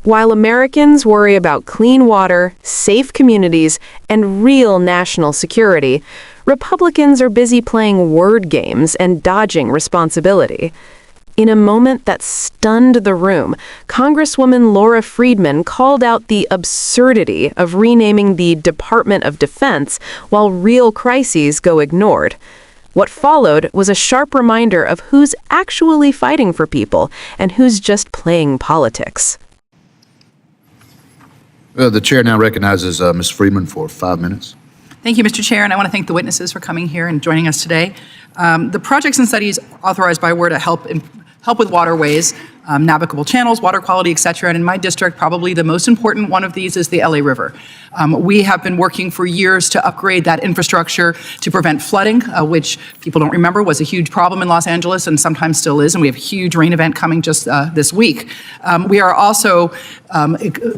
While Americans worry about clean water, safe communities, and real national security, Republicans are busy playing word games and dodging responsibility. In a moment that stunned the room, Congresswoman Laura Friedman called out the absurdity of renaming the Department of Defense while real crises go ignored. What followed was a sharp reminder of who's actually fighting for people and who's just playing politics. The chair now recognizes Ms. Friedman for 5 minutes. Thank you, Mr. Chair, and I want to thank the witnesses for coming here and joining us today. The projects and studies authorized by WRDA help with waterways, navigable channels, water quality, et cetera. And in my district, probably the most important one of these is the LA River. We have been working for years to upgrade that infrastructure to prevent flooding, which people don't remember was a huge problem in Los Angeles and sometimes still is. And we have a huge rain event coming just this week. We are also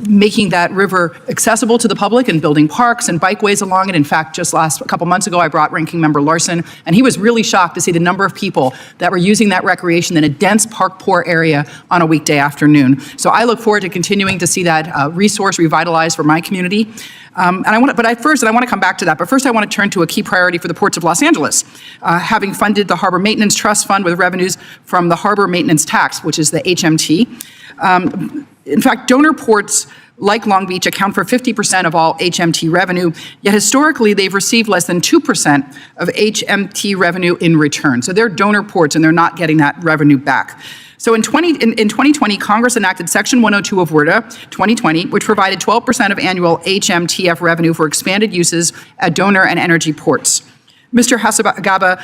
making that river accessible to the public and building parks and bikeways along it. In fact, just a couple months ago, I brought Ranking Member Larson, and he was really shocked to see the number of people that were using that recreation in a dense park-poor area on a weekday afternoon. So I look forward to continuing to see that resource revitalized for my community. I want to come back to that. But first, I want to turn to a key priority for the ports of Los Angeles, having funded the Harbor Maintenance Trust Fund with revenues from the Harbor Maintenance Tax, which is the HMT. In fact, donor ports like Long Beach account for 50% of all HMT revenue, yet historically they've received less than 2% of HMT revenue in return. So they're donor ports and they're not getting that revenue back. So in 2020, Congress enacted Section 102 of WRDA 2020, which provided 12% of annual HMTF revenue for expanded uses at donor and energy ports. Mr. Hasabagaba,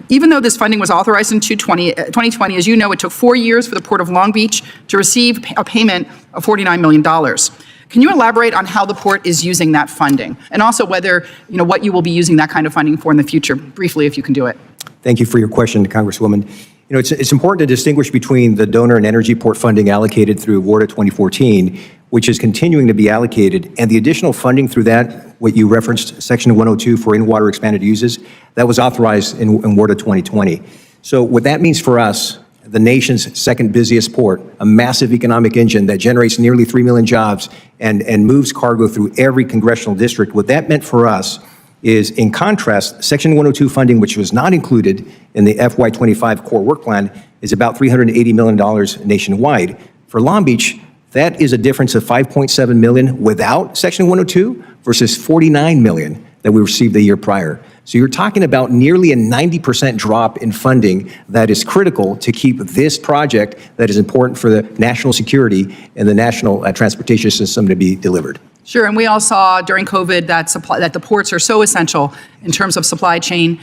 even though this funding was authorized in 2020, as you know, it took 4 years for the Port of Long Beach to receive a payment of $49 million. Can you elaborate on how the port is using that funding? And also whether, what you will be using that kind of funding for in the future, briefly, if you can do it. Thank you for your question, Congresswoman. It's important to distinguish between the donor and energy port funding allocated through WRDA 2014, which is continuing to be allocated, and the additional funding through that, what you referenced, Section 102 for in-water expanded uses, that was authorized in WRDA 2020. So what that means for us, the nation's second busiest port, a massive economic engine that generates nearly 3 million jobs and moves cargo through every congressional district, what that meant for us is, in contrast, Section 102 funding, which was not included in the FY25 core work plan, is about $380 million nationwide. For Long Beach, that is a difference of $5.7 million without Section 102 versus $49 million that we received the year prior. So you're talking about nearly a 90% drop in funding that is critical to keep this project that is important for the national security and the national transportation system to be delivered. Sure, and we all saw during COVID that the ports are so essential in terms of supply chain.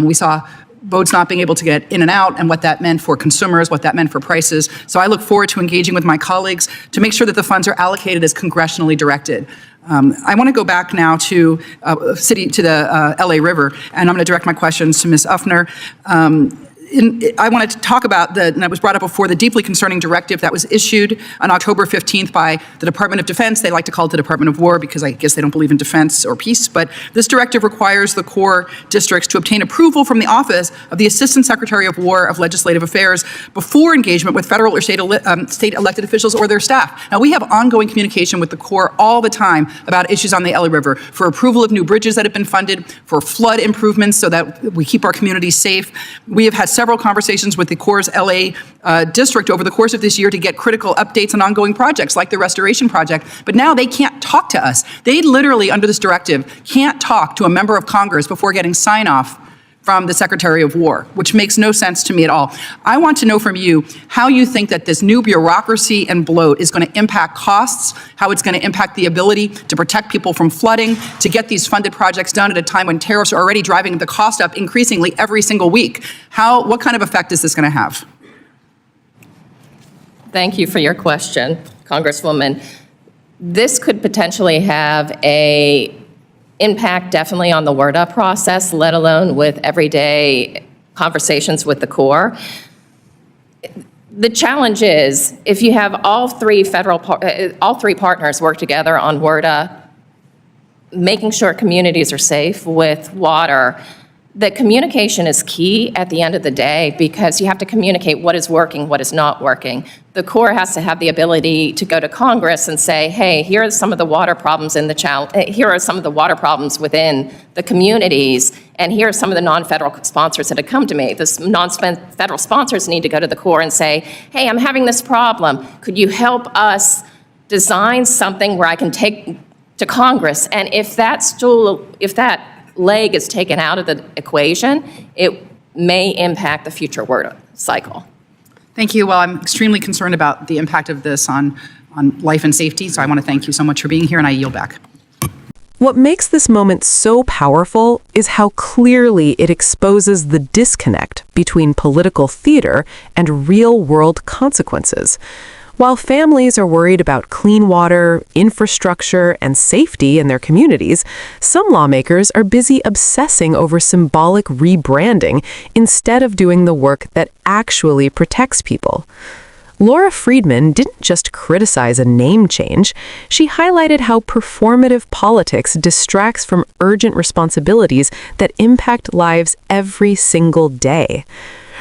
We saw boats not being able to get in and out and what that meant for consumers, what that ment for prices. So I look forward to engaging with my colleagues to make sure that the funds are allocated as congressionally directed. I want to go back now to the LA River, and I'm going to direct my questions to Ms. Uffner. I wanted to talk about and it was brought up before, the deeply concerning directive that was issued on October 15th by the Department of Defense. They like to call it the Department of War because I guess they don't believe in defense or peace. But this directive requires the Corps districts to obtain approval from the Office of the Assistant Secretary of War of Legislative Affairs before engagement with federal or state elected officials or their staff. Now, we have ongoing communication with the Corps all the time about issues on the LA River, for approval of new bridges that have been funded, for flood improvements so that we keep our communities safe. We have had several conversations with the Corps' LA district over the course of this year to get critical updates on ongoing projects like the restoration project, but now they can't talk to us. They literally, under this directive, can't talk to a member of Congress before getting sign-off from the Secretary of War, which makes no sense to me at all. I want to know from you how you think that this new bureaucracy and bloat is going to impact costs, how it's going to impact the ability to protect people from flooding, to get these funded projects done at a time when tariffs are already driving the cost up increasingly every single week. What kind of effect is this going to have? Thank you for your question, Congresswoman. This could potentially have a impact definitely on the WRDA process, let alone with everyday conversations with the Corps. The challenge is, if you have all three partners work together on WRDA, making sure communities are safe with water, the communication is key at the end of the day because you have to communicate what is working, what is not working. The Corps has to have the ability to go to Congress and say, hey, here are some of the water problems here are some of the water problems within the communities, and here are some of the non-federal sponsors that have come to me. The non-federal sponsors need to go to the Corps and say, hey, I'm having this problem. Could you help us design something where I can take to Congress? And if that leg is taken out of the equation, it may impact the future word cycle. Thank you. Well, I'm extremely concerned about the impact of this on life and safety, so I want to thank you so much for being here, and I yield back. What makes this moment so powerful is how clearly it exposes the disconnect between political theater and real-world consequences. While families are worried about clean water, infrastructure, and safety in their communities, some lawmakers are busy obsessing over symbolic rebranding instead of doing the work that actually protects people. Laura Friedman didn't just criticize a name change, she highlighted how performative politics distracts from urgent responsibilities that impact lives every single day.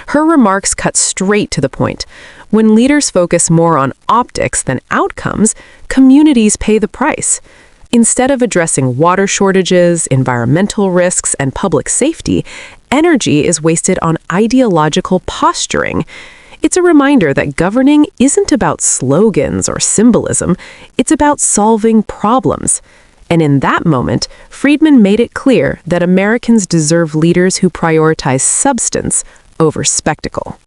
Her remarks cut straight to the point. When leaders focus more on optics than outcomes, communities pay the price. Instead of addressing water shortages, environmental risks, and public safety, energy is wasted on ideological posturing. It's a reminder that governing isn't about slogans or symbolism, it's about solving problems. And in that moment, Friedman made it clear that Americans deserve leaders who prioritize substance over spectacle.